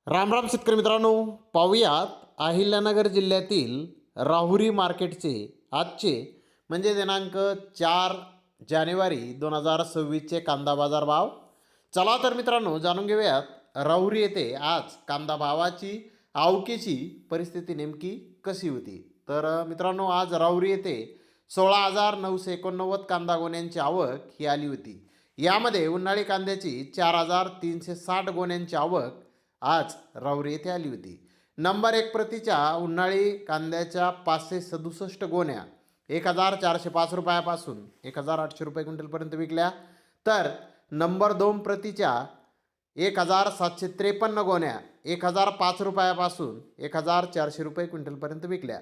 राम राम शेतकरी मित्रांनो, पाहूयात अहिल्यानगर जिल्ह्यातील राहुरी मार्केटचे आजचे म्हणजे दिनांक 4 जानेवारी 2026चे कांदा बाजार भाव. चला तर मित्रांनो जाणून घेऊयात राहुरी येथे आज कांदा भावाची आवकेची परिस्थिती नेमकी कशी होती. तर मित्रांनो आज राहुरी येथे 16,989 कांदा गोण्यांची आवक ही आली होती. यामध्ये उन्हाळी कांद्याची 4,360 गोण्यांची आवक आज राहुरी येथे आली होती. नंबर 1 प्रतीच्या उन्हाळी कांद्याच्या 567 गोण्या 1,405 रुपयापासून 1,800 रुपये क्विंटलपर्यंत विकल्या. तर नंबर 2 प्रतीच्या 1,753 गोण्या 1,005 रुपयापासून 1,400 रुपये क्विंटलपर्यंत विकल्या.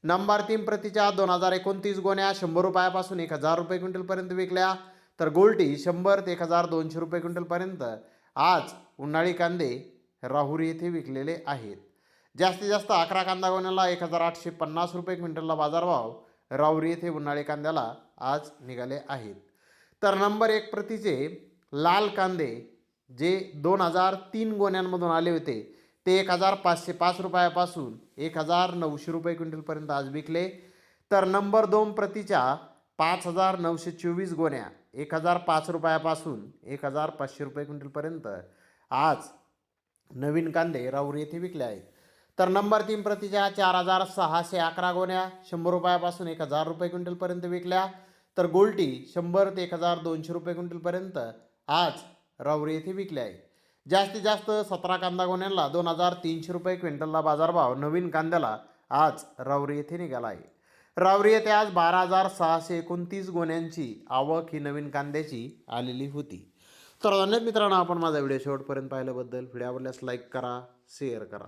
नंबर 3 प्रतीच्या 2,029 गोण्या 100 रुपयापासून 1,000 रुपये क्विंटलपर्यंत विकल्या. तर गोल्टी 100 ते 1,200 रुपये क्विंटलपर्यंत आज उन्हाळी कांदे राहुरी येथे विकलेले आहेत. जास्तीत जास्त 11 कांदा गोण्याला 1,850 रुपये क्विंटलला बाजारभाव राहुरी येथे उन्हाळी कांद्याला आज निघाले आहेत. तर नंबर 1 प्रतीचे लाल कांदे जे 2,003 गोण्यांमधून आले होते ते 1,505 रुपयापासून 1,900 रुपये क्विंटलपर्यंत आज विकले. तर नंबर 2 प्रतीच्या 5,924 गोण्या 1,005 रुपयापासून 1,500 रुपये क्विंटलपर्यंत आज नवीन कांदे राहुरी येथे विकले आहेत. तर नंबर 3 प्रतीच्या 4,611 गोण्या 100 रुपयापासून 1,000 रुपये क्विंटलपर्यंत विकल्या. तर गोल्टी 100 ते 1,200 रुपये क्विंटलपर्यंत आज राहुरी येथे विकले आहे. जास्तीत जास्त 17 कांदा गोण्यांना 2,300 रुपये क्विंटलला बाजारभाव नवीन कांद्याला आज राहुरी येथे निघाला आहे. राहुरी येथे आज 12,629 गोण्यांची आवक ही नवीन कांद्याची आलेली होती. तर धन्यवाद मित्रांनो, आपण माझा व्हिडिओ शेवटपर्यंत पाहिल्याबद्दल. व्हिडिओ आवडल्यास लाईक करा, शेअर करा.